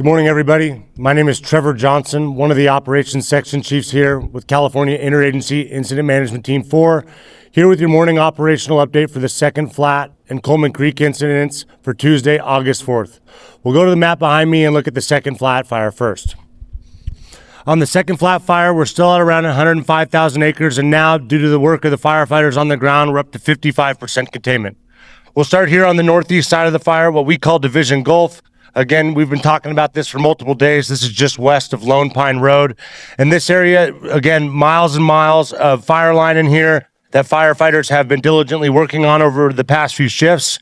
Good morning, everybody. My name is Trevor Johnson, one of the Operations Section Chiefs here with California Interagency Incident Management Team 4, here with your morning operational update for the Second Flat and Coleman Creek incidents for Tuesday, August 4th. We'll go to the map behind me and look at the Second Flat fire first. On the Second Flat fire, we're still at around 105,000 acres, and now, due to the work of the firefighters on the ground, we're up to 55% containment. We'll start here on the northeast side of the fire, what we call Division Gulf. Again, we've been talking about this for multiple days. This is just west of Lone Pine Road. In this area, again, miles and miles of fire line in here that firefighters have been diligently working on over the past few shifts.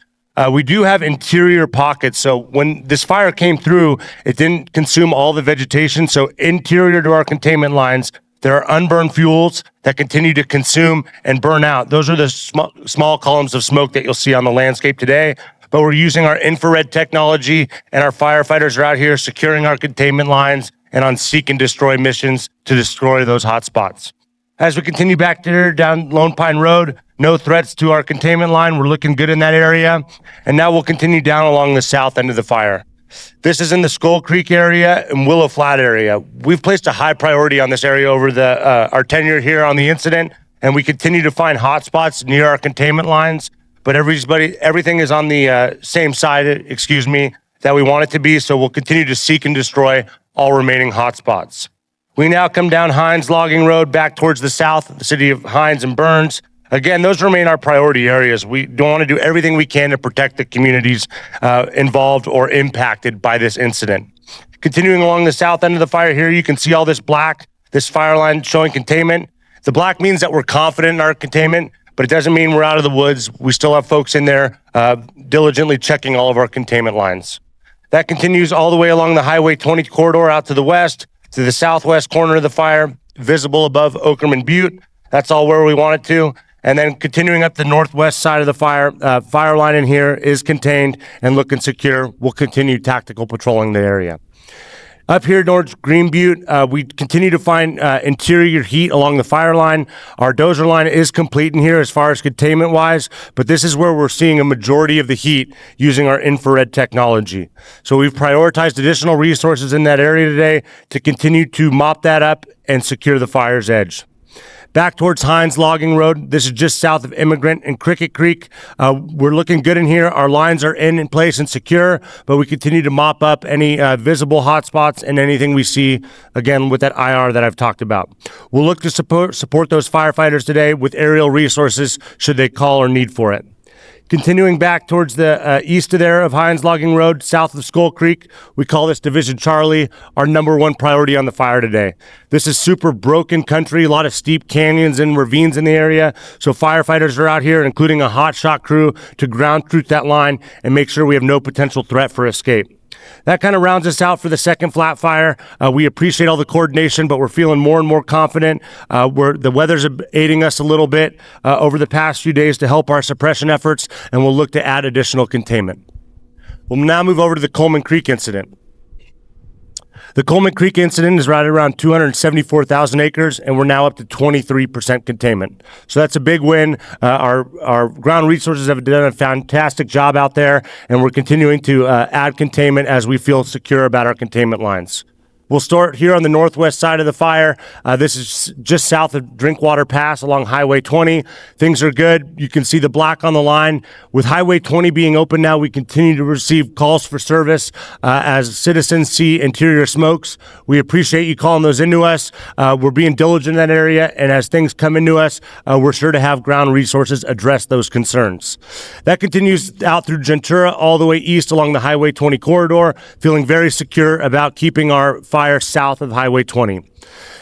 We do have interior pockets. So when this fire came through, it didn't consume all the vegetation. So interior to our containment lines, there are unburned fuels that continue to consume and burn out. Those are the small columns of smoke that you'll see on the landscape today. But we're using our infrared technology, and our firefighters are out here securing our containment lines and on seek and destroy missions to destroy those hot spots. As we continue back there down Lone Pine Road, no threats to our containment line. We're looking good in that area. And now we'll continue down along the south end of the fire. This is in the Skull Creek area and Willow Flat area. We've placed a high priority on this area over our tenure here on the incident, and we continue to find hot spots near our containment lines. But everything is on the same side, that we want it to be. So we'll continue to seek and destroy all remaining hotspots. We now come down Hines Logging Road back towards the south, the city of Hines and Burns. Again, those remain our priority areas. We don't want to do everything we can to protect the communities involved or impacted by this incident. Continuing along the south end of the fire here, you can see all this black, this fire line showing containment. The black means that we're confident in our containment, but it doesn't mean we're out of the woods. We still have folks in there diligently checking all of our containment lines. That continues all the way along the Highway 20 corridor out to the west, to the southwest corner of the fire, visible above Okerman Butte. That's all where we want it to. And then continuing up the northwest side of the fire line in here is contained and looking secure. We'll continue tactical patrolling the area. Up here towards Green Butte, we continue to find interior heat along the fire line. Our dozer line is complete in here as far as containment wise, but this is where we're seeing a majority of the heat using our infrared technology. So we've prioritized additional resources in that area today to continue to mop that up and secure the fire's edge. Back towards Hines Logging Road, this is just south of Immigrant and Cricket Creek. We're looking good in here. Our lines are in place and secure, but we continue to mop up any visible hotspots and anything we see, again, with that IR that I've talked about. We'll look to support those firefighters today with aerial resources should they call or need for it. Continuing back towards the east of there of Hines Logging Road, south of Skull Creek, we call this Division Charlie, our number one priority on the fire today. This is super broken country, a lot of steep canyons and ravines in the area, so firefighters are out here, including a hot shot crew, to ground truth that line and make sure we have no potential threat for escape. That kind of rounds us out for the Second Flat fire. We appreciate all the coordination, but we're feeling more and more confident. The weather's aiding us a little bit over the past few days to help our suppression efforts, and we'll look to add additional containment. We'll now move over to the Coleman Creek incident. The Coleman Creek incident is right around 274,000 acres, and we're now up to 23% containment. So that's a big win. Our ground resources have done a fantastic job out there, and we're continuing to add containment as we feel secure about our containment lines. We'll start here on the northwest side of the fire. This is just south of Drinkwater Pass along Highway 20. Things are good. You can see the black on the line. With Highway 20 being open now, we continue to receive calls for service as citizens see interior smokes. We appreciate you calling those into us. We're being diligent in that area, and as things come into us, we're sure to have ground resources address those concerns. That continues out through Gentura all the way east along the Highway 20 corridor, feeling very secure about keeping our fire south of Highway 20.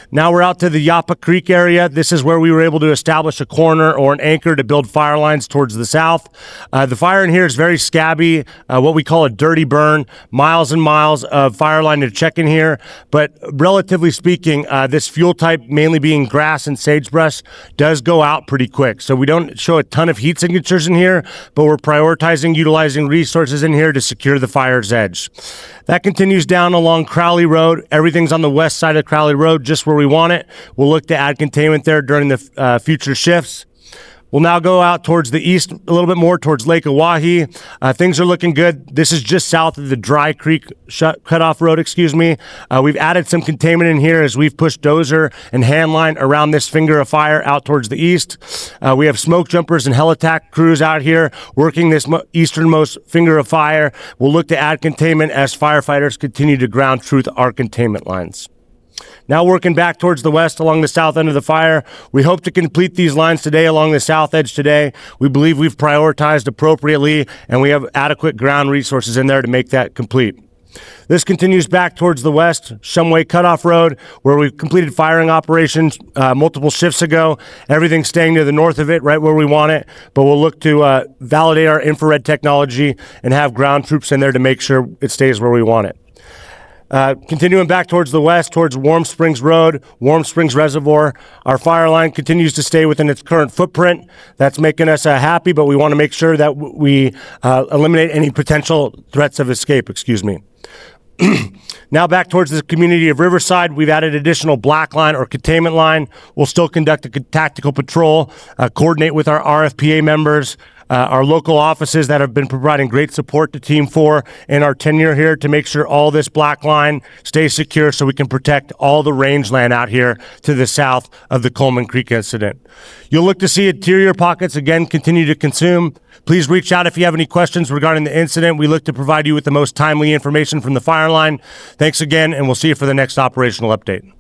Now we're out to the Yapa Creek area. This is where we were able to establish a corner or an anchor to build fire lines towards the south. The fire in here is very scabby, what we call a dirty burn, miles and miles of fire line to check in here. But relatively speaking, this fuel type, mainly being grass and sagebrush, does go out pretty quick. So we don't show a ton of heat signatures in here, but we're prioritizing utilizing resources in here to secure the fire's edge. That continues down along Crowley Road. Everything's on the west side of Crowley Road, just where we want it. We'll look to add containment there during the future shifts. We'll now go out towards the east a little bit more towards Lake Oahe. Things are looking good. This is just south of the Dry Creek cutoff road, We've added some containment in here as we've pushed dozer and handline around this finger of fire out towards the east. We have smoke jumpers and helitac crews out here working this easternmost finger of fire. We'll look to add containment as firefighters continue to ground truth our containment lines. Now working back towards the west along the south end of the fire, we hope to complete these lines today along the south edge today. We believe we've prioritized appropriately and we have adequate ground resources in there to make that complete. This continues back towards the west, Shumway Cutoff Road, where we've completed firing operations multiple shifts ago. Everything's staying to the north of it, right where we want it, but we'll look to validate our infrared technology and have ground troops in there to make sure it stays where we want it. Continuing back towards the west, towards Warm Springs Road, Warm Springs Reservoir, our fire line continues to stay within its current footprint. That's making us happy, but we want to make sure that we eliminate any potential threats of escape, Now back towards the community of Riverside, we've added additional black line or containment line. We'll still conduct a tactical patrol, coordinate with our RFPA members, our local offices that have been providing great support to Team 4 in our tenure here to make sure all this black line stays secure so we can protect all the rangeland out here to the south of the Coleman Creek incident. You'll look to see interior pockets again continue to consume. Please reach out if you have any questions regarding the incident. We look to provide you with the most timely information from the fire line. Thanks again, and we'll see you for the next operational update.